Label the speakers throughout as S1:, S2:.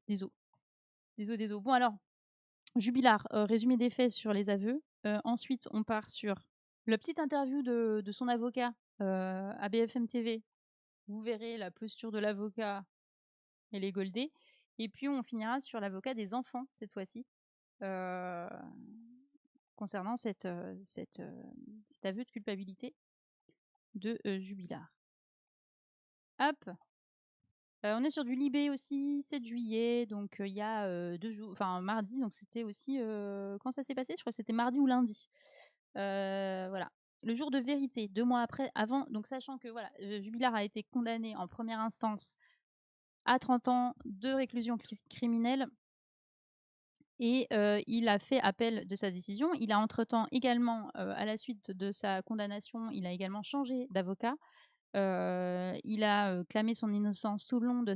S1: des os. Des os, des os. Bon alors, Jubilard, résumé des faits sur les aveux. Ensuite, on part sur la petite interview de son avocat, à BFM TV. Vous verrez la posture de l'avocat, elle est goldée. Et puis on finira sur l'avocat des enfants cette fois-ci, heu, concernant cet aveu de culpabilité de, Jubilard. Hop, on est sur du Libé aussi, 7 juillet, donc il y a, 2 jours, enfin mardi, donc c'était aussi, quand ça s'est passé? Je crois que c'était mardi ou lundi. Voilà. Le jour de vérité, 2 mois après, avant, donc sachant que voilà, Jubilard a été condamné en première instance à 30 ans de réclusion criminelle et il a fait appel de sa décision. Il a entre-temps également, à la suite de sa condamnation, il a également changé d'avocat. Il a, clamé son innocence tout le long de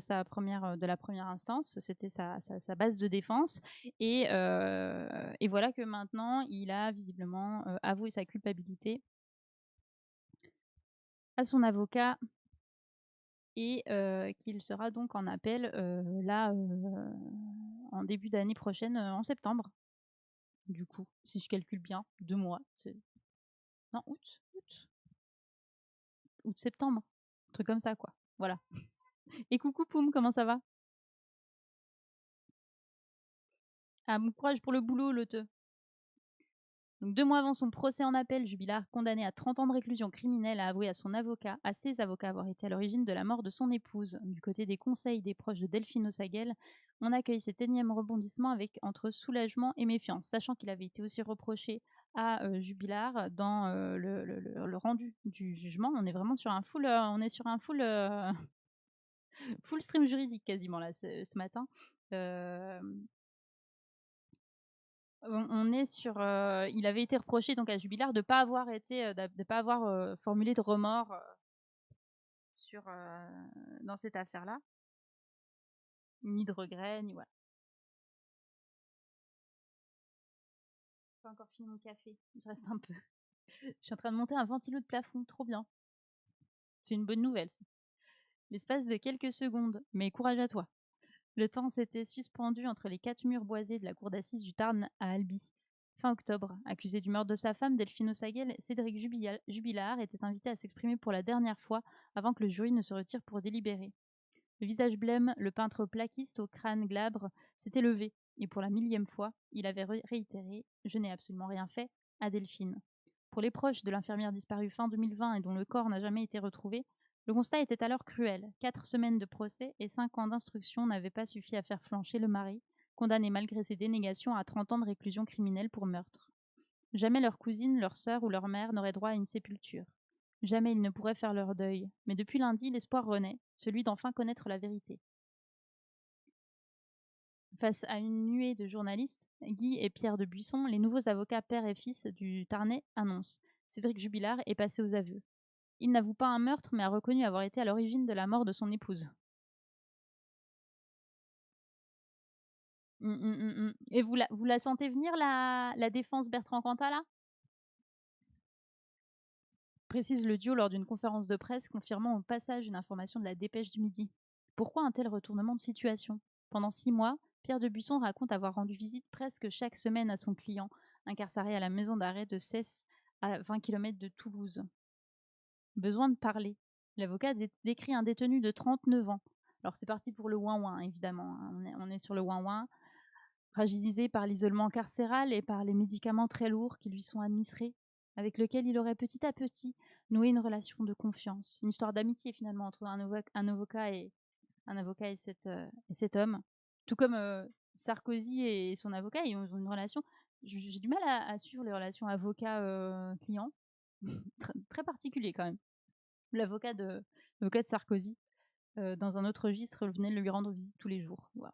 S1: la première instance. C'était sa base de défense et voilà que maintenant il a visiblement, avoué sa culpabilité à son avocat et qu'il sera donc en appel, là, en début d'année prochaine, en septembre, du coup, si je calcule bien, 2 mois, c'est non, août-septembre, un truc comme ça, quoi. Voilà. Et coucou Poum, comment ça va? Ah, bon courage pour le boulot, le te. Donc 2 mois avant son procès en appel, Jubilard, condamné à 30 ans de réclusion criminelle, a avoué à ses avocats avoir été à l'origine de la mort de son épouse. Du côté des conseils des proches de Delphine Ossagel, on accueille cet énième rebondissement avec entre soulagement et méfiance, sachant qu'il avait été aussi reproché à Jubilard dans le rendu du jugement. On est vraiment sur un full stream juridique quasiment là ce matin. Euh, on est sur, il avait été reproché donc à Jubilard de pas avoir été, de pas avoir, formulé de remords, sur, dans cette affaire-là, ni de regrets, ni voilà. J'ai pas encore fini mon café, il reste un peu. Je suis en train de monter un ventilo de plafond, trop bien. C'est une bonne nouvelle ça. L'espace de quelques secondes, mais courage à toi. Le temps s'était suspendu entre les 4 murs boisés de la cour d'assises du Tarn à Albi. Fin octobre, accusé du meurtre de sa femme, Delphine Ossagel, Cédric Jubilard était invité à s'exprimer pour la dernière fois avant que le jury ne se retire pour délibérer. Le visage blême, le peintre plaquiste au crâne glabre s'était levé, et pour la 1000e fois, il avait réitéré « Je n'ai absolument rien fait » à Delphine. Pour les proches de l'infirmière disparue fin 2020 et dont le corps n'a jamais été retrouvé, le constat était alors cruel. 4 semaines de procès et 5 ans d'instruction n'avaient pas suffi à faire flancher le mari, condamné malgré ses dénégations à 30 ans de réclusion criminelle pour meurtre. Jamais leur cousine, leur sœur ou leur mère n'auraient droit à une sépulture. Jamais ils ne pourraient faire leur deuil. Mais depuis lundi, l'espoir renaît, celui d'enfin connaître la vérité. Face à une nuée de journalistes, Guy et Pierre de Buisson, les nouveaux avocats père et fils du Tarnais, annoncent « Cédric Jubilard est passé aux aveux. Il n'avoue pas un meurtre, mais a reconnu avoir été à l'origine de la mort de son épouse. » Et vous la sentez venir, la défense Bertrand Cantat, là? Précise le duo lors d'une conférence de presse, confirmant au passage une information de la Dépêche du Midi. Pourquoi un tel retournement de situation? Pendant 6 mois, Pierre de Buisson raconte avoir rendu visite presque chaque semaine à son client, incarcéré à la maison d'arrêt de Cesse, à 20 km de Toulouse. Besoin de parler. L'avocat décrit un détenu de 39 ans. Alors c'est parti pour le ouin-ouin, évidemment. On est sur le ouin-ouin. Fragilisé par l'isolement carcéral et par les médicaments très lourds qui lui sont administrés, avec lesquels il aurait petit à petit noué une relation de confiance, une histoire d'amitié finalement entre un avocat et cet homme. Tout comme Sarkozy et son avocat, ils ont une relation. J'ai du mal à suivre les relations avocat-client. Très particulier quand même. L'avocat de Sarkozy, dans un autre registre, venait de lui rendre visite tous les jours. Voilà.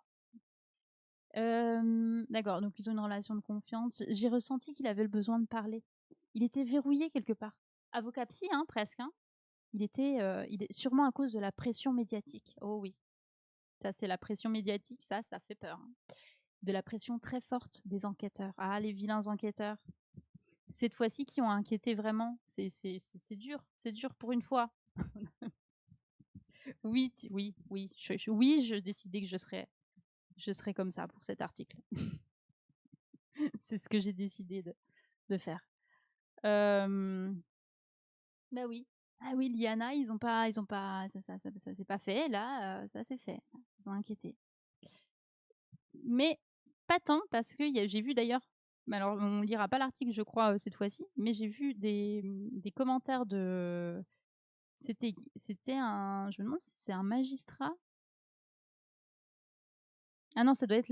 S1: D'accord, donc ils ont une relation de confiance. J'ai ressenti qu'il avait le besoin de parler. Il était verrouillé quelque part. Avocat psy, hein, presque, hein. Il est sûrement à cause de la pression médiatique. Oh oui, ça c'est la pression médiatique, ça fait peur, hein. De la pression très forte des enquêteurs. Ah, les vilains enquêteurs. Cette fois-ci, qui ont inquiété vraiment. C'est dur pour une fois. Oui, oui, oui, je décidais que je serais je serai comme ça pour cet article. C'est ce que j'ai décidé de faire. Bah oui. Ah oui, Liana, ils ont pas, ça s'est pas fait. Là, ça s'est fait. Ils ont inquiété. Mais pas tant, parce que j'ai vu d'ailleurs, alors on lira pas l'article, je crois, cette fois-ci, mais j'ai vu des commentaires de. C'était un. Je me demande si c'est un magistrat. Ah non, ça doit être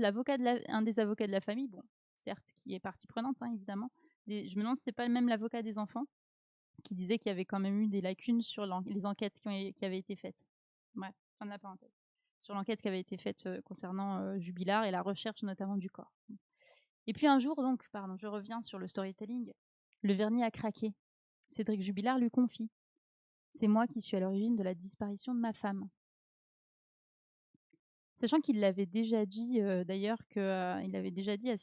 S1: un des avocats de la famille, bon, certes, qui est partie prenante, hein, évidemment. Je me demande si c'est pas même l'avocat des enfants qui disait qu'il y avait quand même eu des lacunes sur les enquêtes qui avaient été faites. Bref, fin de la parenthèse. Sur l'enquête qui avait été faite concernant Jubilard et la recherche notamment du corps. Et puis un jour, donc, je reviens sur le storytelling. Le vernis a craqué. Cédric Jubilard lui confie: c'est moi qui suis à l'origine de la disparition de ma femme. Sachant qu'il l'avait déjà dit, d'ailleurs, qu'il avait déjà dit à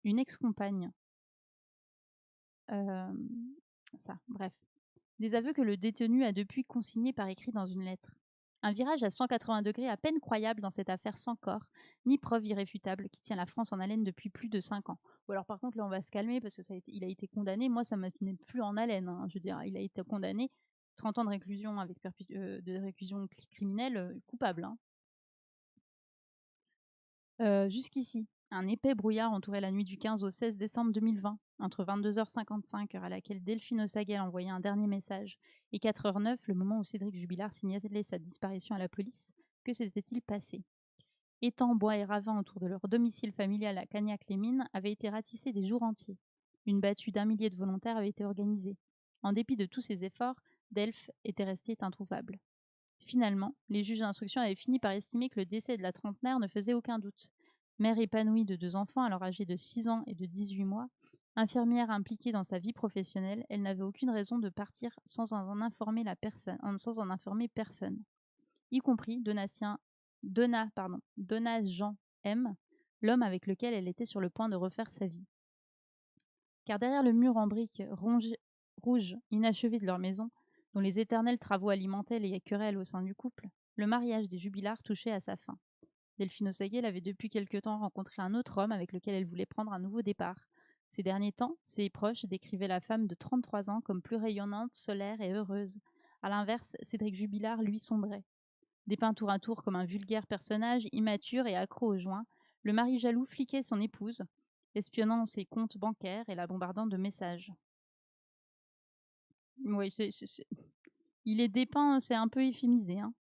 S1: une ex-compagne. Ça, bref. Des aveux que le détenu a depuis consignés par écrit dans une lettre. Un virage à 180 degrés à peine croyable dans cette affaire sans corps, ni preuve irréfutable qui tient la France en haleine depuis plus de 5 ans. Ou alors par contre là on va se calmer parce que il a été condamné, moi ça ne me tenait plus en haleine, hein. Je veux dire, il a été condamné 30 ans de réclusion avec de réclusion criminelle, coupable. Hein. Jusqu'ici, un épais brouillard entourait la nuit du 15 au 16 décembre 2020, entre 22h55, heure à laquelle Delphine Ossaguel envoyait un dernier message, et 4h09, le moment où Cédric Jubilard signalait sa disparition à la police. Que s'était-il passé? Étangs, bois et ravins autour de leur domicile familial à Cagnac-les-Mines avaient été ratissés des jours entiers. Une battue d'1 millier de volontaires avait été organisée. En dépit de tous ces efforts, Delphes était restée introuvable. Finalement, les juges d'instruction avaient fini par estimer que le décès de la trentenaire ne faisait aucun doute. Mère épanouie de 2 enfants, alors âgés de 6 ans et de 18 mois, infirmière impliquée dans sa vie professionnelle, elle n'avait aucune raison de partir sans en informer personne, y compris Donat Jean M, l'homme avec lequel elle était sur le point de refaire sa vie. Car derrière le mur en briques rouges inachevé de leur maison, dont les éternels travaux alimentaient les querelles au sein du couple, le mariage des Jubilards touchait à sa fin. Delphine Ossaguel avait depuis quelque temps rencontré un autre homme avec lequel elle voulait prendre un nouveau départ. Ces derniers temps, ses proches décrivaient la femme de 33 ans comme plus rayonnante, solaire et heureuse. A l'inverse, Cédric Jubilard, lui, sombrait. Dépeint tour à tour comme un vulgaire personnage, immature et accro aux joints, le mari jaloux fliquait son épouse, espionnant ses comptes bancaires et la bombardant de messages. Oui, il est dépeint, c'est un peu euphémisé. Hein.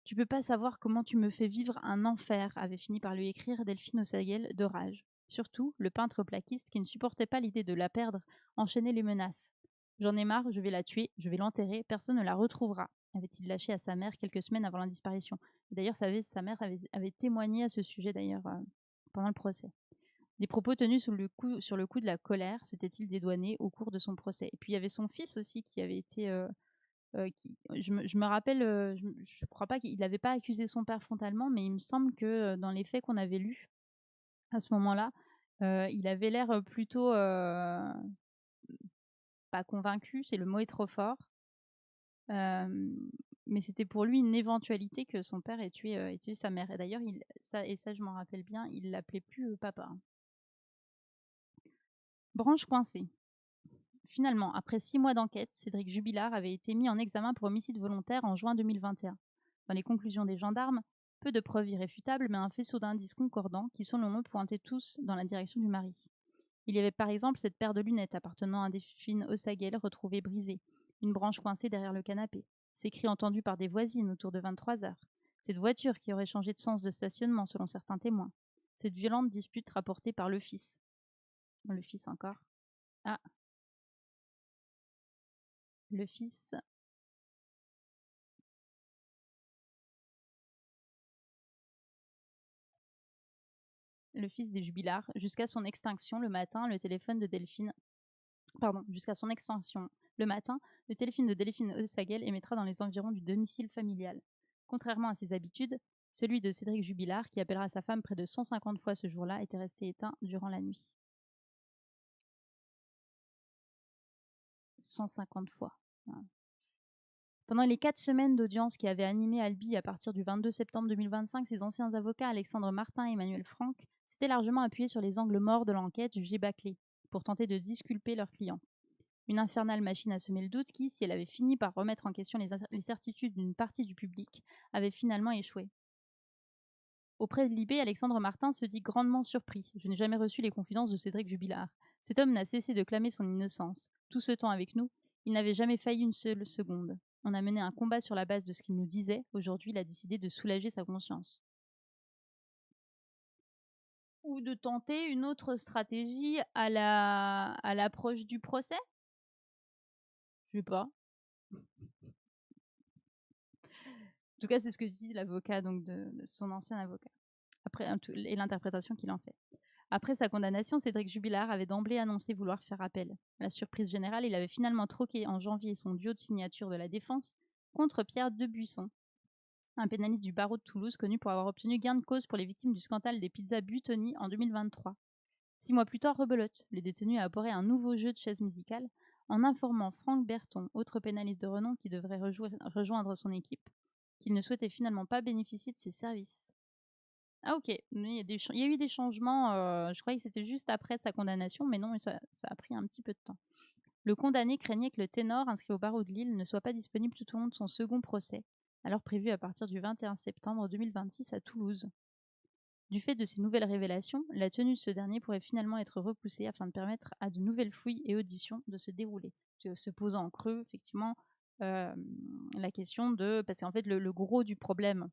S1: Tu peux pas savoir comment tu me fais vivre un enfer, avait fini par lui écrire Delphine Ossaguel de rage. Surtout, le peintre plaquiste qui ne supportait pas l'idée de la perdre enchaînait les menaces. J'en ai marre, je vais la tuer, je vais l'enterrer, personne ne la retrouvera, avait-il lâché à sa mère quelques semaines avant la disparition. D'ailleurs, sa mère avait témoigné à ce sujet d'ailleurs pendant le procès. Des propos tenus sur le coup de la colère, s'était-il dédouané au cours de son procès. Et puis il y avait son fils aussi qui avait été je me rappelle, je crois pas qu'il n'avait pas accusé son père frontalement, mais il me semble que dans les faits qu'on avait lus à ce moment-là, il avait l'air plutôt pas convaincu, le mot est trop fort, mais c'était pour lui une éventualité que son père ait tué sa mère. Et d'ailleurs, ça je m'en rappelle bien, il l'appelait plus papa. Branche coincée. Finalement, après 6 mois d'enquête, Cédric Jubilard avait été mis en examen pour homicide volontaire en juin 2021. Dans les conclusions des gendarmes, peu de preuves irréfutables, mais un faisceau d'indices concordants qui, selon eux, pointaient tous dans la direction du mari. Il y avait par exemple cette paire de lunettes appartenant à Delphine Ossaguel retrouvée brisée, une branche coincée derrière le canapé, ces cris entendus par des voisines autour de 23 heures, cette voiture qui aurait changé de sens de stationnement selon certains témoins, cette violente dispute rapportée par le fils. Le fils encore. Ah, le fils. Le fils des Jubilards, jusqu'à son extinction le matin, le téléphone de Delphine. Jusqu'à son extinction le matin, le téléphone de Delphine Ossaguel émettra dans les environs du domicile familial. Contrairement à ses habitudes, celui de Cédric Jubilard, qui appellera sa femme près de 150 fois ce jour-là, était resté éteint durant la nuit. 150 fois. Pendant les 4 semaines d'audience qui avaient animé Albi à partir du 22 septembre 2025, ses anciens avocats Alexandre Martin et Emmanuel Franck s'étaient largement appuyés sur les angles morts de l'enquête jugée bâclée pour tenter de disculper leurs clients. Une infernale machine à semer le doute qui, si elle avait fini par remettre en question les certitudes d'une partie du public, avait finalement échoué. Auprès de Libé, Alexandre Martin se dit grandement surpris. Je n'ai jamais reçu les confidences de Cédric Jubilard. Cet homme n'a cessé de clamer son innocence. Tout ce temps avec nous, il n'avait jamais failli une seule seconde. On a mené un combat sur la base de ce qu'il nous disait. Aujourd'hui, il a décidé de soulager sa conscience. Ou de tenter une autre stratégie à l'approche du procès. Je sais pas. En tout cas, c'est ce que dit l'avocat donc de son ancien avocat. Et l'interprétation qu'il en fait. Après sa condamnation, Cédric Jubilard avait d'emblée annoncé vouloir faire appel. À la surprise générale, il avait finalement troqué en janvier son duo de signature de la défense contre Pierre Debuisson, un pénaliste du barreau de Toulouse connu pour avoir obtenu gain de cause pour les victimes du scandale des pizzas Buitoni en 2023. 6 mois plus tard, rebelote, le détenu a apporté un nouveau jeu de chaises musicales en informant Franck Berton, autre pénaliste de renom qui devrait rejoindre son équipe, qu'il ne souhaitait finalement pas bénéficier de ses services. Ah ok, il y a eu des changements, je croyais que c'était juste après sa condamnation, mais non, ça a pris un petit peu de temps. Le condamné craignait que le ténor inscrit au barreau de Lille ne soit pas disponible tout au long de son second procès, alors prévu à partir du 21 septembre 2026 à Toulouse. Du fait de ces nouvelles révélations, la tenue de ce dernier pourrait finalement être repoussée afin de permettre à de nouvelles fouilles et auditions de se dérouler. Se posant en creux, effectivement, la question de... Parce qu'en fait, le gros du problème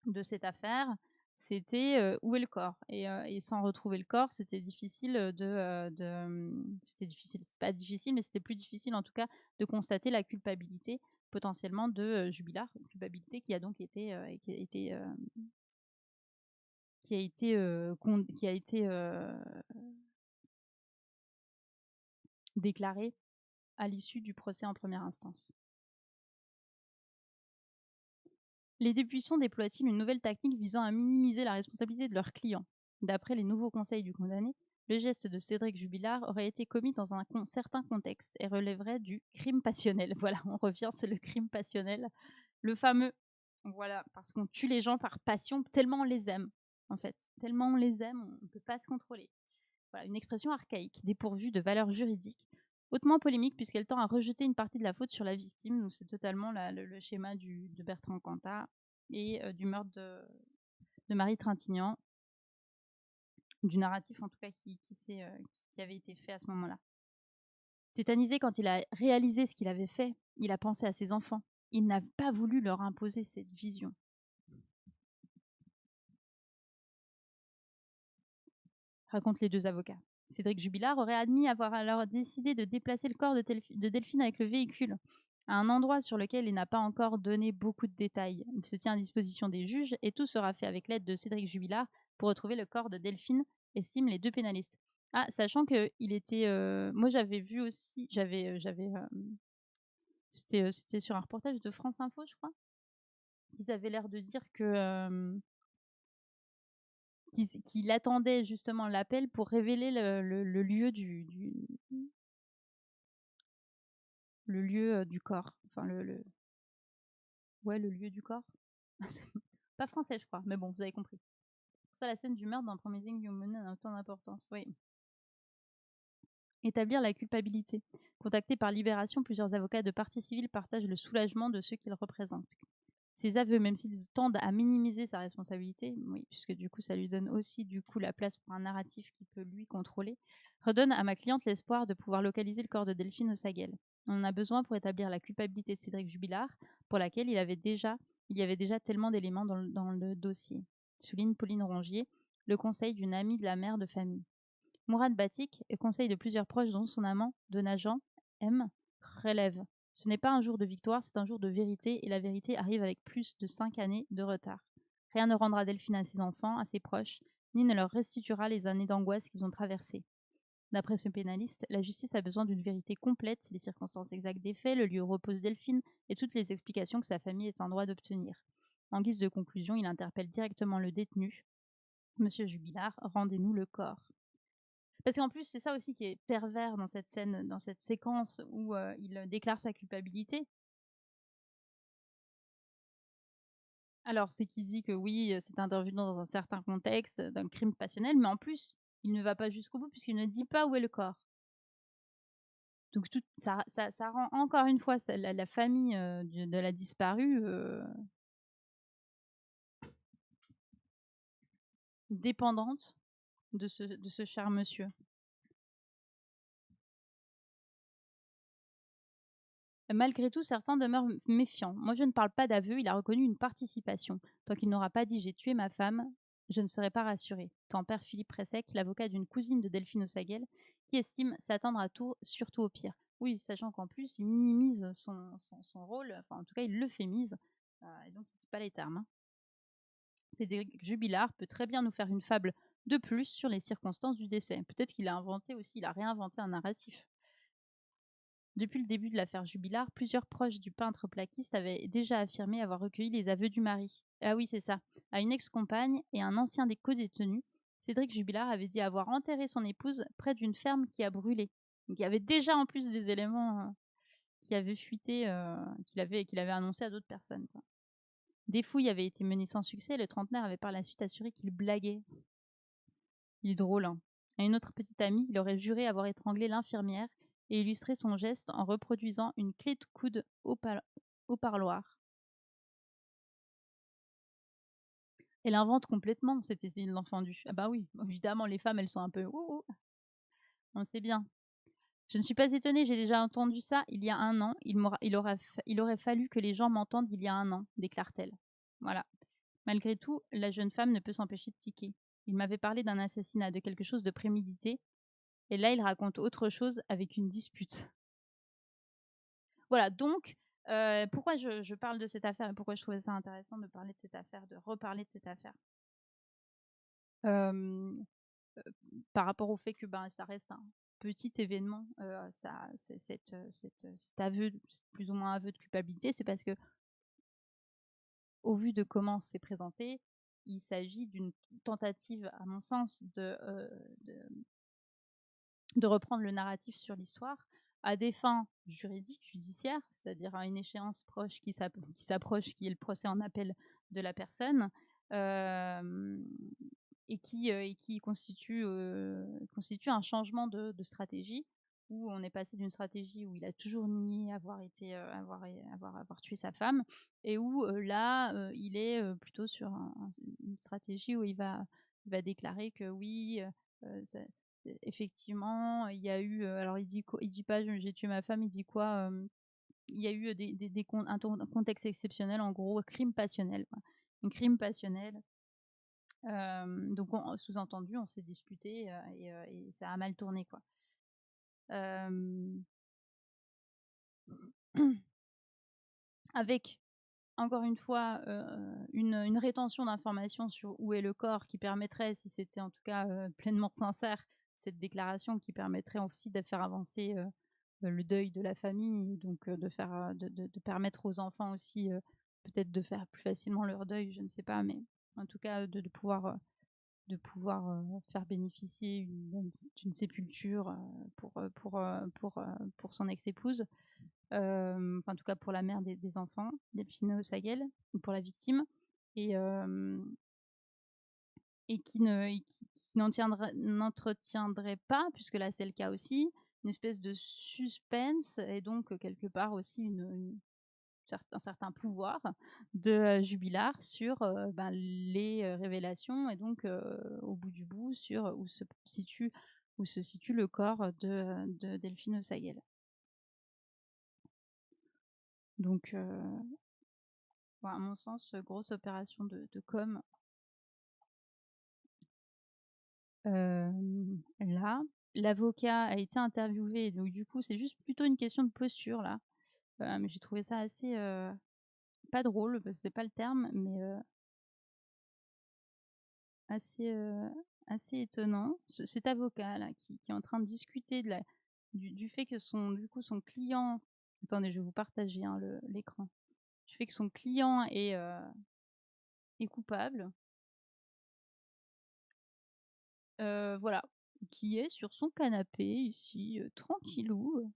S1: de cette affaire, c'était où est le corps, et sans retrouver le corps, c'était difficile c'était difficile, c'est pas difficile, mais c'était plus difficile en tout cas de constater la culpabilité potentiellement de Jubilard, culpabilité qui a donc été déclarée à l'issue du procès en première instance. Les Debuisson déploient-ils une nouvelle tactique visant à minimiser la responsabilité de leurs clients? D'après les nouveaux conseils du condamné, le geste de Cédric Jubilard aurait été commis dans un certain contexte et relèverait du crime passionnel. Voilà, on revient, c'est le crime passionnel. Le fameux, voilà, parce qu'on tue les gens par passion tellement on les aime, en fait. Tellement on les aime, on ne peut pas se contrôler. Voilà, une expression archaïque, dépourvue de valeur juridique, hautement polémique puisqu'elle tend à rejeter une partie de la faute sur la victime. Donc c'est totalement le schéma de Bertrand Cantat et du meurtre de Marie Trintignant, du narratif en tout cas qui avait été fait à ce moment-là. Tétanisé quand il a réalisé ce qu'il avait fait, il a pensé à ses enfants. Il n'a pas voulu leur imposer cette vision. Racontent les deux avocats. Cédric Jubilard aurait admis avoir alors décidé de déplacer le corps de Delphine avec le véhicule à un endroit sur lequel il n'a pas encore donné beaucoup de détails. Il se tient à disposition des juges et tout sera fait avec l'aide de Cédric Jubilard pour retrouver le corps de Delphine, estiment les deux pénalistes. Ah, sachant que il était... moi, j'avais vu aussi... c'était sur un reportage de France Info, je crois. Ils avaient l'air de dire que... qu'il attendait justement l'appel pour révéler le lieu le lieu du corps. Enfin, ouais, le lieu du corps. Pas français, je crois, mais bon, vous avez compris. Pour ça, la scène du meurtre dans Promising Young Woman a autant d'importance. Oui. Établir la culpabilité. Contactés par Libération, plusieurs avocats de partie civile partagent le soulagement de ceux qu'ils représentent. Ces aveux, même s'ils tendent à minimiser sa responsabilité, oui, puisque du coup ça lui donne aussi du coup la place pour un narratif qui peut lui contrôler, redonnent à ma cliente l'espoir de pouvoir localiser le corps de Delphine Ossaguel. On en a besoin pour établir la culpabilité de Cédric Jubilard, pour laquelle il y avait déjà tellement d'éléments dans le dossier, souligne Pauline Rongier, le conseil d'une amie de la mère de famille. Mourad Batik, conseil de plusieurs proches dont son amant, Donajan M, relève. Ce n'est pas un jour de victoire, c'est un jour de vérité, et la vérité arrive avec plus de 5 années de retard. Rien ne rendra Delphine à ses enfants, à ses proches, ni ne leur restituera les années d'angoisse qu'ils ont traversées. D'après ce pénaliste, la justice a besoin d'une vérité complète, les circonstances exactes des faits, le lieu où repose Delphine, et toutes les explications que sa famille est en droit d'obtenir. En guise de conclusion, il interpelle directement le détenu. Monsieur Jubilard, rendez-nous le corps. Parce qu'en plus, c'est ça aussi qui est pervers dans cette scène, dans cette séquence où il déclare sa culpabilité. Alors, c'est qu'il dit que oui, c'est intervenu dans un certain contexte, d'un crime passionnel, mais en plus, il ne va pas jusqu'au bout puisqu'il ne dit pas où est le corps. Donc tout ça rend encore une fois la famille, de la disparue, dépendante de ce cher monsieur. Malgré tout, certains demeurent méfiants. Moi, je ne parle pas d'aveu, il a reconnu une participation. Tant qu'il n'aura pas dit j'ai tué ma femme, je ne serai pas rassuré. Tempère Philippe Pressec, l'avocat d'une cousine de Delphine Osagel, qui estime s'attendre à tout, surtout au pire. Oui, sachant qu'en plus, il minimise son rôle, enfin en tout cas, il l'euphémise, et donc il ne dit pas les termes, hein. Cédric Jubilard peut très bien nous faire une fable de plus sur les circonstances du décès. Peut-être qu'il a inventé aussi, il a réinventé un narratif. Depuis le début de l'affaire Jubilard, plusieurs proches du peintre plaquiste avaient déjà affirmé avoir recueilli les aveux du mari. Ah oui, c'est ça. À une ex-compagne et un ancien des co-détenus, Cédric Jubilard avait dit avoir enterré son épouse près d'une ferme qui a brûlé. Donc il y avait déjà en plus des éléments qui avaient fuité, qu'il avait annoncé à d'autres personnes, quoi. Des fouilles avaient été menées sans succès et le trentenaire avait par la suite assuré qu'il blaguait. Il est drôle, hein. À une autre petite amie, il aurait juré avoir étranglé l'infirmière et illustré son geste en reproduisant une clé de coude au parloir. Elle invente complètement, c'était l'enfant du. Ah bah oui, évidemment, les femmes, elles sont un peu. Ouh, ouh, on sait bien. Je ne suis pas étonnée, j'ai déjà entendu ça il y a un an. Il aurait fallu que les gens m'entendent il y a un an, déclare-t-elle. Voilà. Malgré tout, la jeune femme ne peut s'empêcher de tiquer. Il m'avait parlé d'un assassinat, de quelque chose de prémédité, et là, il raconte autre chose avec une dispute. Voilà, donc pourquoi je parle de cette affaire et pourquoi je trouvais ça intéressant de parler de cette affaire, de reparler de cette affaire? Hem, Par rapport au fait que, ben, ça reste un petit événement, ça c'est cet aveu, plus ou moins aveu de culpabilité, c'est parce que au vu de comment c'est présenté, il s'agit d'une tentative, à mon sens, de reprendre le narratif sur l'histoire à des fins juridiques, judiciaires, c'est-à-dire à une échéance proche qui s'approche, qui est le procès en appel de la personne, euh, et qui constitue un changement de stratégie où on est passé d'une stratégie où il a toujours nié avoir tué sa femme et où là il est plutôt sur une stratégie où il va déclarer que oui, ça, effectivement, il y a eu. Alors, il dit pas j'ai tué ma femme, il dit quoi? Il y a eu un contexte exceptionnel, en gros, crime passionnel, quoi. Un crime passionnel. Donc, sous-entendu, on s'est disputé et ça a mal tourné, quoi. Avec, encore une fois, une rétention d'informations sur où est le corps qui permettrait, si c'était en tout cas pleinement sincère, cette déclaration qui permettrait aussi de faire avancer le deuil de la famille, donc de permettre aux enfants aussi peut-être de faire plus facilement leur deuil, je ne sais pas, mais en tout cas de pouvoir faire bénéficier d'une sépulture pour son ex-épouse, en tout cas pour la mère des enfants, Delphine Osagel, ou pour la victime, et, euh, et qui n'entretiendrait pas, puisque là c'est le cas aussi, une espèce de suspense et donc quelque part aussi un certain pouvoir de Jubilard sur ben, les révélations et donc au bout du bout sur où se situe le corps de Delphine Osagel. Donc, à mon sens, grosse opération de com. Là, l'avocat a été interviewé, donc du coup, c'est juste plutôt une question de posture là. Mais j'ai trouvé ça assez, pas drôle, parce que c'est pas le terme, mais assez, assez étonnant. Cet avocat là qui est en train de discuter du fait que son client. Attendez, je vais vous partager, hein, l'écran. Du fait que son client est coupable. Voilà, qui est sur son canapé ici, tranquillou,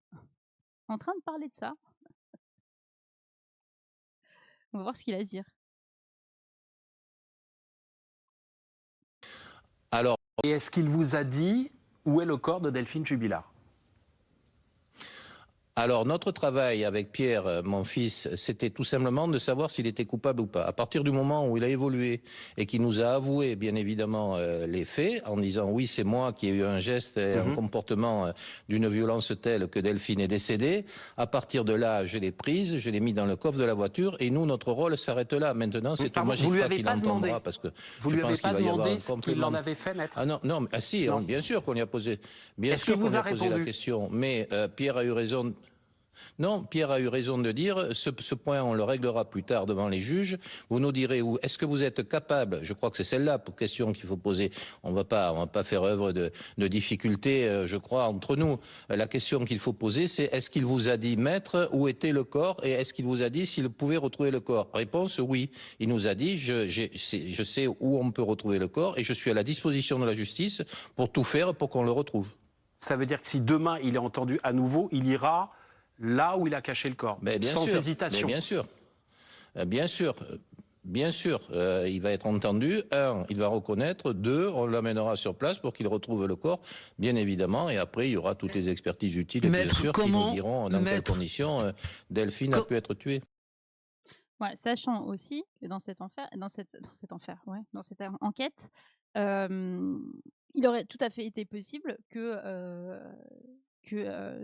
S1: en train de parler de ça. On va voir ce qu'il a à dire.
S2: Alors,
S3: Et est-ce qu'il vous a dit où est le corps de Delphine Jubilard?
S2: Alors, notre travail avec Pierre, mon fils, c'était tout simplement de savoir s'il était coupable ou pas. À partir du moment où il a évolué et qu'il nous a avoué, bien évidemment, les faits, en disant oui, c'est moi qui ai eu un geste et un comportement d'une violence telle que Delphine est décédée, à partir de là, je l'ai prise, je l'ai mis dans le coffre de la voiture et nous, notre rôle s'arrête là. Maintenant, c'est au
S3: Pardon, vous lui
S2: magistrat
S3: avez
S2: qui
S3: pas
S2: l'entendra
S3: demandé.
S2: parce que
S3: Vous
S2: je
S3: lui avez
S2: pense qu'il
S3: pas
S2: va y avoir
S3: demandé
S2: un
S3: ce qu'il en
S2: complément.
S3: avait fait, maître?
S2: Ah non, non, ah si,
S3: Non.
S2: bien sûr qu'on lui a posé, bien
S3: Est-ce qu'il
S2: sûr qu'on
S3: vous
S2: lui
S3: a
S2: a posé la
S3: répondu?
S2: question, mais Pierre a eu raison. Non, Pierre a eu raison de dire, ce point, on le réglera plus tard devant les juges. Vous nous direz où est-ce que vous êtes capable, je crois que c'est celle-là, pour question qu'il faut poser. On va pas faire œuvre de difficulté, je crois, entre nous. La question qu'il faut poser, c'est est-ce qu'il vous a dit, maître, où était le corps et est-ce qu'il vous a dit s'il pouvait retrouver le corps? Réponse, oui. Il nous a dit, je sais où on peut retrouver le corps et je suis à la disposition de la justice pour tout faire pour qu'on le retrouve.
S3: Ça veut dire que si demain il est entendu à nouveau, il ira là où il a caché le corps,
S2: Mais bien
S3: sans
S2: sûr, mais
S3: hésitation.
S2: bien sûr. Bien sûr, bien sûr, il va être entendu. Un, il va reconnaître. Deux, on l'amènera sur place pour qu'il retrouve le corps, bien évidemment. Et après, il y aura toutes les expertises utiles, bien
S4: Maître,
S2: sûr, qui nous
S4: comment,
S2: diront dans quelles
S4: maître,
S2: conditions Delphine a
S4: co-
S2: pu être tuée.
S1: Ouais, sachant aussi que dans cette enquête, il aurait tout à fait été possible que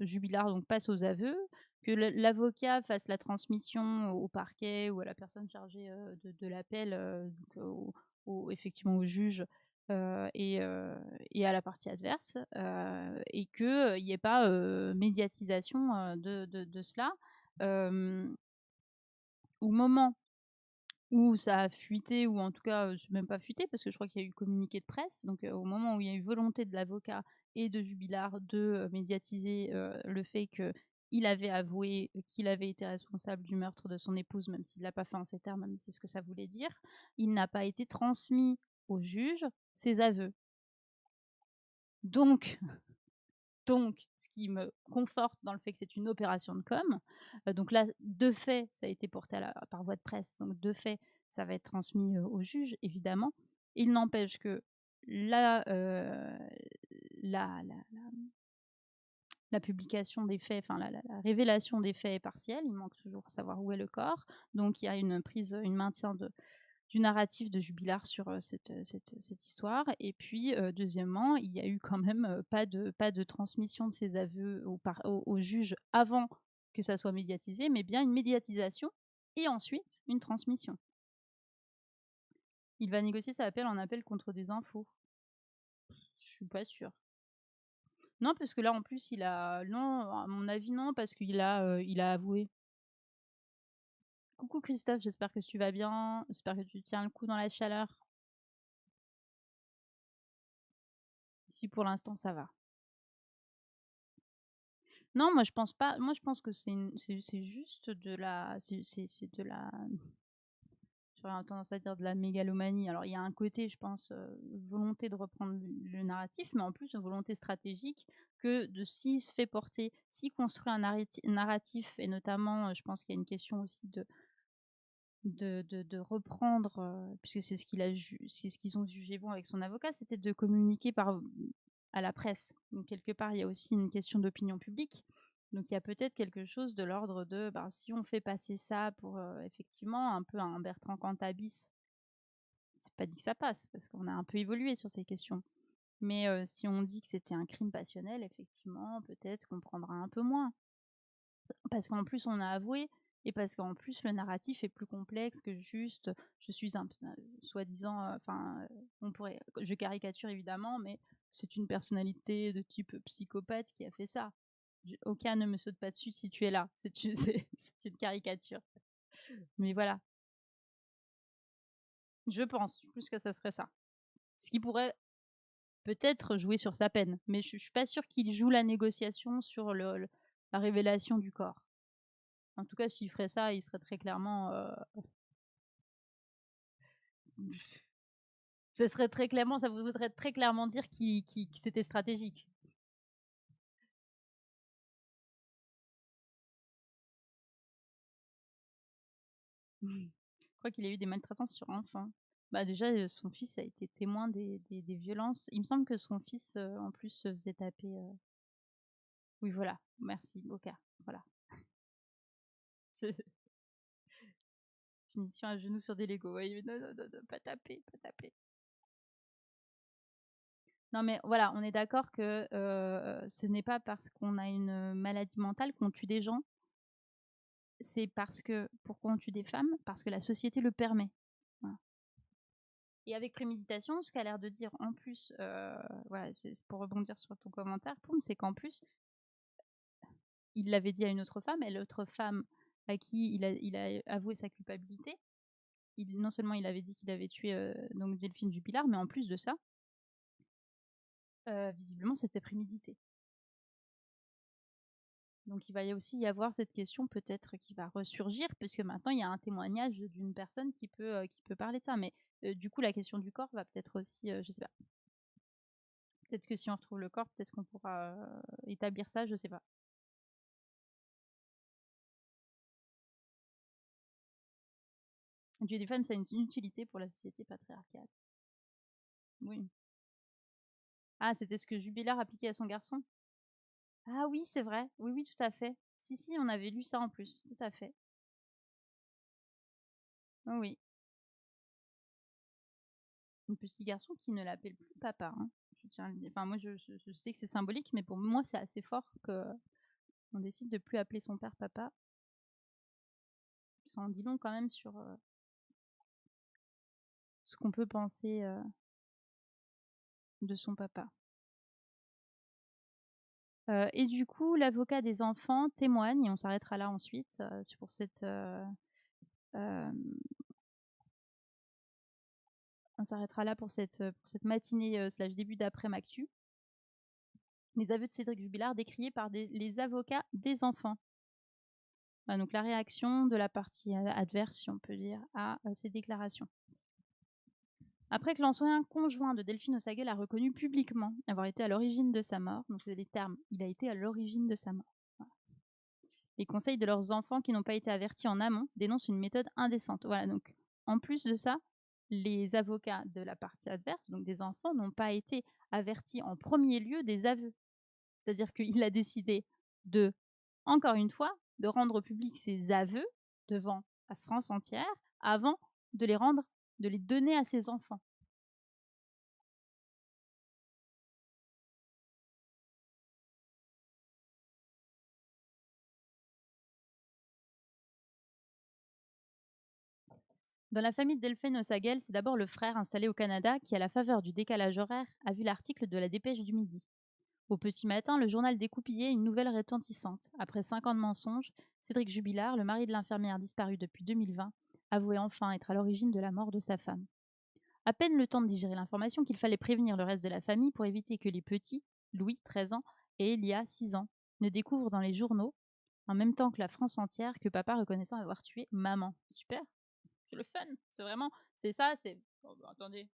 S1: Jubilard donc passe aux aveux, que l'avocat fasse la transmission au parquet ou à la personne chargée, de l'appel, donc effectivement au juge, et à la partie adverse, et qu'il y ait pas, médiatisation, de cela. Hem, Au moment où ça a fuité, ou en tout cas, c'est même pas fuité parce que je crois qu'il y a eu communiqué de presse, donc au moment où il y a eu volonté de l'avocat et de Jubilard de, médiatiser, le fait qu'il avait avoué qu'il avait été responsable du meurtre de son épouse, même s'il l'a pas fait en ces termes, mais c'est ce que ça voulait dire. Il n'a pas été transmis au juge ses aveux. Donc ce qui me conforte dans le fait que c'est une opération de com. Donc là, de fait, ça a été porté par voie de presse, donc de fait, ça va être transmis, au juge, évidemment. Il n'empêche que la, la la la la publication des faits, enfin la révélation des faits est partielle, il manque toujours à savoir où est le corps. Donc il y a une maintien du narratif de Jubilard sur, cette histoire. Et puis, deuxièmement, il y a eu quand même, pas de transmission de ses aveux au juge avant que ça soit médiatisé, mais bien une médiatisation et ensuite une transmission. Il va négocier sa appel en appel contre des infos. Je suis pas sûre. Non, parce que là, en plus, non, à mon avis, non, parce il a avoué. Coucou Christophe, j'espère que tu vas bien. J'espère que tu tiens le coup dans la chaleur. Ici, pour l'instant, ça va. Non, moi je pense pas. Moi je pense que c'est juste de la c'est de la j'aurais tendance à dire de la mégalomanie. Alors il y a un côté, je pense, volonté de reprendre le narratif, mais en plus une volonté stratégique que s'il se fait porter, s'il construit un narratif, et notamment, je pense qu'il y a une question aussi de reprendre, puisque c'est ce c'est ce qu'ils ont jugé bon avec son avocat, c'était de communiquer à la presse. Donc quelque part, il y a aussi une question d'opinion publique. Donc il y a peut-être quelque chose de l'ordre de, ben, si on fait passer ça pour, effectivement un peu un Bertrand Cantat bis, c'est pas dit que ça passe, parce qu'on a un peu évolué sur ces questions. Mais si on dit que c'était un crime passionnel, effectivement, peut-être qu'on prendra un peu moins. Parce qu'en plus, on a avoué, et parce qu'en plus, le narratif est plus complexe que juste je suis un soi-disant, je caricature évidemment, mais c'est une personnalité de type psychopathe qui a fait ça. Aucun ne me saute pas dessus si tu es là. C'est une caricature. Mais voilà, je pense plus que ça serait ça. Ce qui pourrait peut-être jouer sur sa peine, mais je suis pas sûre qu'il joue la négociation sur la révélation du corps. En tout cas, s'il ferait ça, il serait très clairement, ça voudrait très clairement dire que c'était stratégique. Je crois qu'il a eu des maltraitances sur enfants. Bah, déjà, son fils a été témoin des violences. Il me semble que son fils, en plus, se faisait taper, oui, voilà, merci, Boca, voilà. Finition à genoux sur des Legos. Ouais, non, non, non, non, pas taper, pas taper. Non, mais voilà, on est d'accord que ce n'est pas parce qu'on a une maladie mentale qu'on tue des gens. C'est parce que pourquoi on tue des femmes? Parce que la société le permet. Voilà. Et avec préméditation, ce qu'a l'air de dire en plus, voilà, c'est pour rebondir sur ton commentaire, Poum, c'est qu'en plus, il l'avait dit à une autre femme, et l'autre femme à qui il a avoué sa culpabilité, non seulement il avait dit qu'il avait tué donc Delphine Jubilard, mais en plus de ça, visiblement c'était prémédité. Donc il va aussi y avoir cette question peut-être qui va ressurgir, puisque maintenant il y a un témoignage d'une personne qui peut parler de ça. Mais du coup, la question du corps va peut-être aussi, je sais pas. Peut-être que si on retrouve le corps, peut-être qu'on pourra établir ça, je sais pas. Tuer des femmes, ça a une utilité pour la société patriarcale. Oui. Ah, c'était ce que Jubilard appliquait à son garçon? Ah oui, c'est vrai. Oui, oui, tout à fait. Si, si, on avait lu ça en plus. Tout à fait. Oui, oui. Un petit garçon qui ne l'appelle plus papa. Hein. Je tiens à le dire. Enfin, moi, je sais que c'est symbolique, mais pour moi, c'est assez fort qu'on décide de plus appeler son père papa. Ça en dit long quand même sur ce qu'on peut penser de son papa. Et du coup, l'avocat des enfants témoigne, et on s'arrêtera là ensuite pour cette on s'arrêtera là pour cette matinée slash début d'après-Mactu. Les aveux de Cédric Jubilard décriés par les avocats des enfants. Donc la réaction de la partie adverse, si on peut dire, à ces déclarations. Après que l'ancien conjoint de Delphine Osagel a reconnu publiquement avoir été à l'origine de sa mort, donc c'est les termes, il a été à l'origine de sa mort. Voilà. Les conseils de leurs enfants qui n'ont pas été avertis en amont dénoncent une méthode indécente. Voilà, donc en plus de ça, les avocats de la partie adverse, donc des enfants, n'ont pas été avertis en premier lieu des aveux. C'est-à-dire qu'il a décidé de, encore une fois, de rendre public ses aveux devant la France entière avant de les donner à ses enfants. Dans la famille de Delphine Osagel, c'est d'abord le frère installé au Canada qui, à la faveur du décalage horaire, a vu l'article de la Dépêche du Midi. Au petit matin, le journal découpillait une nouvelle retentissante. Après 5 ans de mensonges, Cédric Jubilard, le mari de l'infirmière disparue depuis 2020, avouait enfin être à l'origine de la mort de sa femme. À peine le temps de digérer l'information qu'il fallait prévenir le reste de la famille pour éviter que les petits, Louis, 13 ans, et Elia, 6 ans, ne découvrent dans les journaux, en même temps que la France entière, que papa reconnaissant avoir tué maman. Super, c'est le fun, c'est vraiment, c'est ça, c'est... Oh, bah, attendez.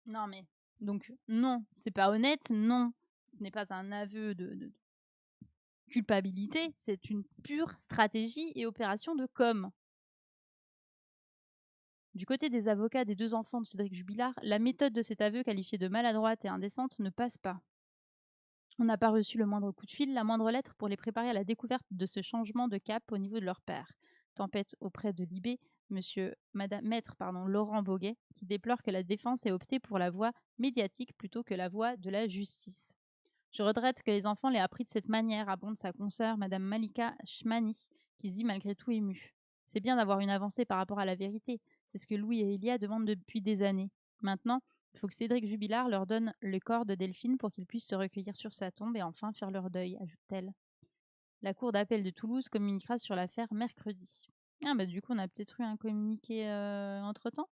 S1: Non mais, donc non, c'est pas honnête, non, ce n'est pas un aveu de culpabilité, c'est une pure stratégie et opération de com. Du côté des avocats des 2 enfants de Cédric Jubilard, la méthode de cet aveu qualifié de maladroite et indécente ne passe pas. On n'a pas reçu le moindre coup de fil, la moindre lettre pour les préparer à la découverte de ce changement de cap au niveau de leur père. Tempête auprès de l'IB, maître Laurent Boguet, qui déplore que la défense ait opté pour la voie médiatique plutôt que la voie de la justice. Je regrette que les enfants l'aient appris de cette manière, abonde sa consoeur, Madame Malika Chmani, qui se dit malgré tout émue. C'est bien d'avoir une avancée par rapport à la vérité. C'est ce que Louis et Elia demandent depuis des années. Maintenant, il faut que Cédric Jubilard leur donne le corps de Delphine pour qu'ils puissent se recueillir sur sa tombe et enfin faire leur deuil, ajoute-t-elle. La cour d'appel de Toulouse communiquera sur l'affaire mercredi. Ah bah du coup, on a peut-être eu un communiqué entre-temps.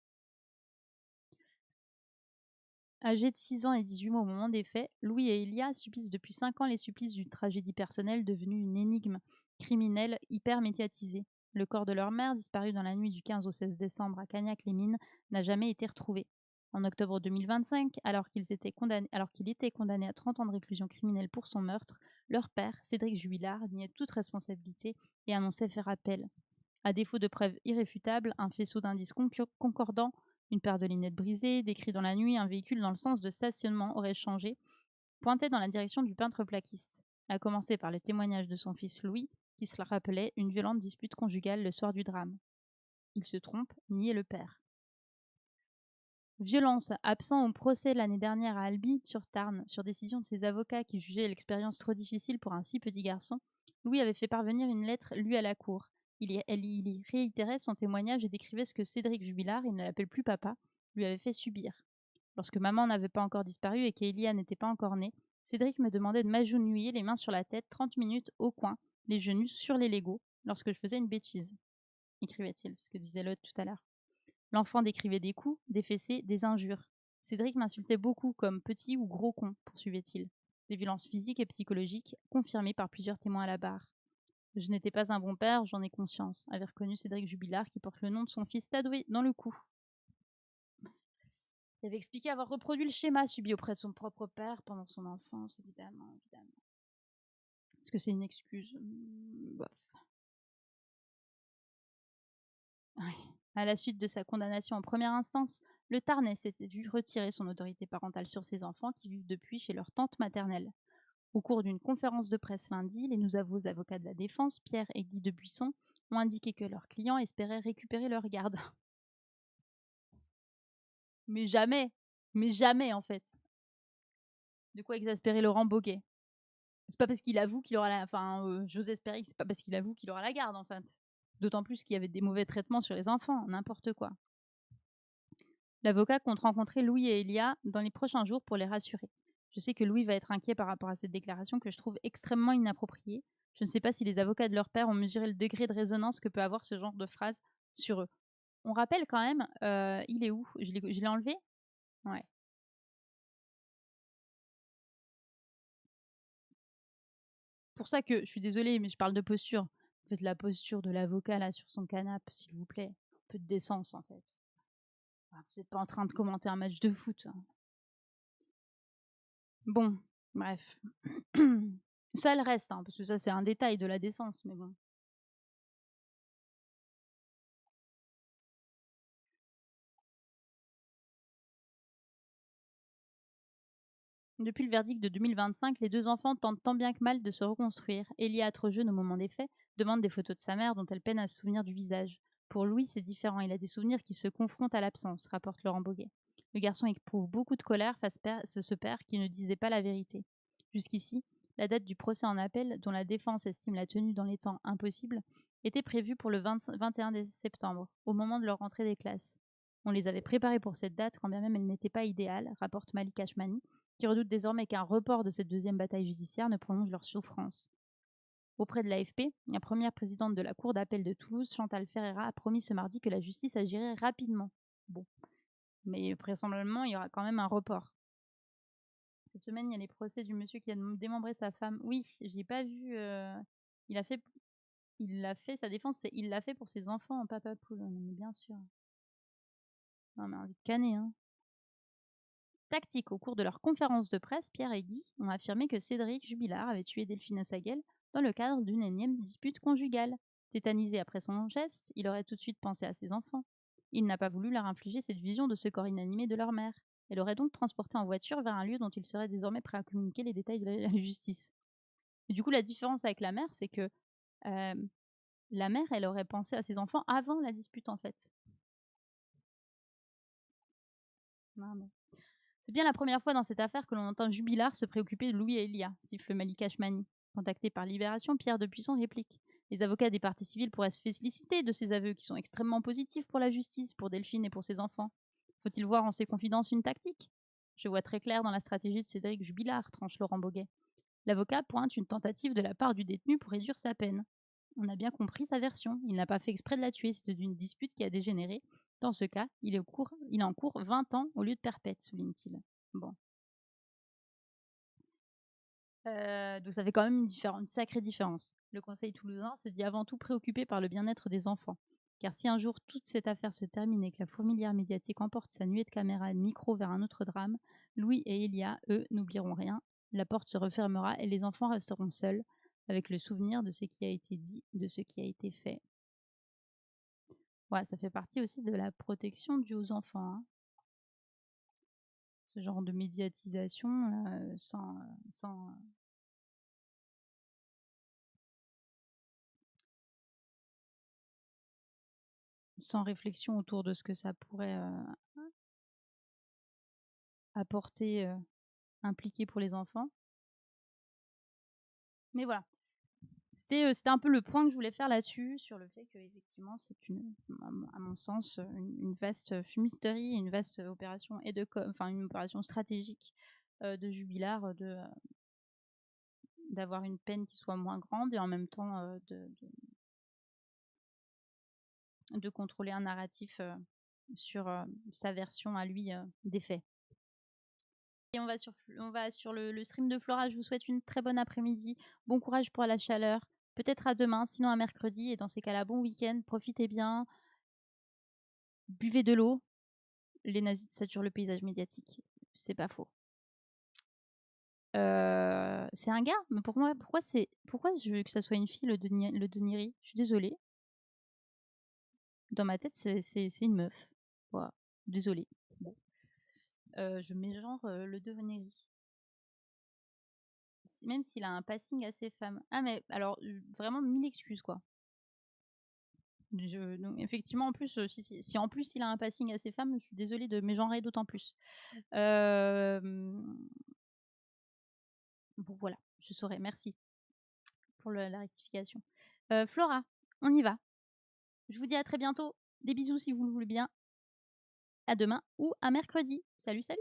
S1: Âgés de 6 ans et 18 mois au moment des faits, Louis et Elia subissent depuis 5 ans les supplices d'une tragédie personnelle devenue une énigme criminelle hyper médiatisée. Le corps de leur mère, disparu dans la nuit du 15 au 16 décembre à Cagnac-les-Mines, n'a jamais été retrouvé. En octobre 2025, alors qu'il était condamné à 30 ans de réclusion criminelle pour son meurtre, leur père, Cédric Jubilard, niait toute responsabilité et annonçait faire appel. À défaut de preuves irréfutables, un faisceau d'indices concordants, une paire de lunettes brisées, des cris dans la nuit, un véhicule dans le sens de stationnement aurait changé, pointait dans la direction du peintre plaquiste, à commencer par le témoignage de son fils Louis, qui se rappelait une violente dispute conjugale le soir du drame. Il se trompe, niait le père. Violence, absent au procès l'année dernière à Albi, sur Tarn, sur décision de ses avocats qui jugeaient l'expérience trop difficile pour un si petit garçon, Louis avait fait parvenir une lettre lue à la cour. Il y réitérait son témoignage et décrivait ce que Cédric Jubilard, il ne l'appelle plus papa, lui avait fait subir. Lorsque maman n'avait pas encore disparu et qu'Elia n'était pas encore née, Cédric me demandait de m'agenouiller, les mains sur la tête, 30 minutes au coin, les genoux sur les Legos, lorsque je faisais une bêtise, écrivait-il, ce que disait l'autre tout à l'heure. L'enfant décrivait des coups, des fessées, des injures. Cédric m'insultait beaucoup comme petit ou gros con, poursuivait-il. Des violences physiques et psychologiques, confirmées par plusieurs témoins à la barre. Je n'étais pas un bon père, j'en ai conscience, avait reconnu Cédric Jubilard qui porte le nom de son fils tatoué dans le cou. Il avait expliqué avoir reproduit le schéma subi auprès de son propre père pendant son enfance, évidemment. Est-ce que c'est une excuse? Bof. Ouais. À la suite de sa condamnation en première instance, le Tarnais s'était vu retirer son autorité parentale sur ses enfants qui vivent depuis chez leur tante maternelle. Au cours d'une conférence de presse lundi, les nouveaux avocats de la défense, Pierre et Guy de Buisson, ont indiqué que leurs clients espéraient récupérer leur garde. Mais jamais en fait. De quoi exaspérer Laurent Boguet. C'est pas parce qu'il avoue qu'il aura la... Enfin, j'ose espérer que c'est pas parce qu'il avoue qu'il aura la garde en fait. D'autant plus qu'il y avait des mauvais traitements sur les enfants, n'importe quoi. L'avocat compte rencontrer Louis et Elia dans les prochains jours pour les rassurer. Je sais que Louis va être inquiet par rapport à cette déclaration que je trouve extrêmement inappropriée. Je ne sais pas si les avocats de leur père ont mesuré le degré de résonance que peut avoir ce genre de phrase sur eux. On rappelle quand même, il est où? Je l'ai enlevé? Ouais. Pour ça que, je suis désolée, mais je parle de posture. Faites la posture de l'avocat là sur son canapé, s'il vous plaît. Un peu de décence en fait. Vous n'êtes pas en train de commenter un match de foot. Bon, bref. Ça, elle reste, hein, parce que ça, c'est un détail de la décence, mais bon. Depuis le verdict de 2025, les deux enfants tentent tant bien que mal de se reconstruire. Elia, trop jeune au moment des faits, demande des photos de sa mère dont elle peine à se souvenir du visage. Pour Louis, c'est différent, il a des souvenirs qui se confrontent à l'absence, rapporte Laurent Boguet. Le garçon éprouve beaucoup de colère face à ce père qui ne disait pas la vérité. Jusqu'ici, la date du procès en appel, dont la défense estime la tenue dans les temps impossible, était prévue pour le 21 septembre, au moment de leur rentrée des classes. On les avait préparés pour cette date, quand bien même elle n'était pas idéale, rapporte Malika Ashmani, qui redoutent désormais qu'un report de cette deuxième bataille judiciaire ne prolonge leur souffrance. Auprès de l'AFP, la première présidente de la Cour d'appel de Toulouse, Chantal Ferreira, a promis ce mardi que la justice agirait rapidement. Bon, mais vraisemblablement, il y aura quand même un report. Cette semaine, il y a les procès du monsieur qui a démembré sa femme. Oui, j'ai pas vu. Il l'a fait, sa défense, c'est il l'a fait pour ses enfants en papa poule, mais bien sûr. Non, mais envie de canner, hein. Tactique, au cours de leur conférence de presse, Pierre et Guy ont affirmé que Cédric Jubilard avait tué Delphine Osaguel dans le cadre d'une énième dispute conjugale. Tétanisé après son geste, il aurait tout de suite pensé à ses enfants. Il n'a pas voulu leur infliger cette vision de ce corps inanimé de leur mère. Elle aurait donc transporté en voiture vers un lieu dont il serait désormais prêt à communiquer les détails de la justice. Et du coup, la différence avec la mère, c'est que la mère, elle aurait pensé à ses enfants avant la dispute, en fait. Non. C'est bien la première fois dans cette affaire que l'on entend Jubilard se préoccuper de Louis et Elia, siffle Malika Ashmani. Contacté par Libération, Pierre de Buisson réplique. Les avocats des parties civiles pourraient se féliciter de ces aveux qui sont extrêmement positifs pour la justice, pour Delphine et pour ses enfants. Faut-il voir en ces confidences une tactique? Je vois très clair dans la stratégie de Cédric Jubilard, tranche Laurent Boguet. L'avocat pointe une tentative de la part du détenu pour réduire sa peine. On a bien compris sa version. Il n'a pas fait exprès de la tuer, c'est d'une dispute qui a dégénéré. Dans ce cas, il est en cours 20 ans au lieu de perpète, souligne-t-il. Bon. Donc ça fait quand même une sacrée différence. Le Conseil toulousain se dit avant tout préoccupé par le bien-être des enfants. Car si un jour toute cette affaire se termine et que la fourmilière médiatique emporte sa nuée de caméras et de micros vers un autre drame, Louis et Elia, eux, n'oublieront rien. La porte se refermera et les enfants resteront seuls, avec le souvenir de ce qui a été dit, de ce qui a été fait. Ouais, ça fait partie aussi de la protection due aux enfants, hein. Ce genre de médiatisation, sans réflexion autour de ce que ça pourrait, apporter, impliquer pour les enfants. Mais voilà. C'était un peu le point que je voulais faire là-dessus, sur le fait qu'effectivement, c'est à mon sens, une vaste fumisterie, une vaste opération et enfin une opération stratégique de Jubilard, d'avoir une peine qui soit moins grande et en même temps de contrôler un narratif sur sa version à lui des faits. Et on va sur le stream de Flora. Je vous souhaite une très bonne après-midi. Bon courage pour la chaleur. Peut-être à demain, sinon à mercredi. Et dans ces cas-là, bon week-end. Profitez bien. Buvez de l'eau. Les nazis saturent le paysage médiatique. C'est pas faux. C'est un gars. Mais pour moi, pourquoi je veux que ça soit une fille, le Deniri? Je suis désolée. Dans ma tête, c'est une meuf. Voilà. Désolée. Bon. Je mets genre le Deniri. Même s'il a un passing assez femme. Ah mais alors vraiment 1000 excuses quoi. Donc, effectivement en plus si en plus il a un passing assez femme, je suis désolée de mégenrer d'autant plus. Bon voilà, je saurais. Merci pour la rectification. Flora, on y va. Je vous dis à très bientôt. Des bisous si vous le voulez bien. À demain ou à mercredi. Salut salut.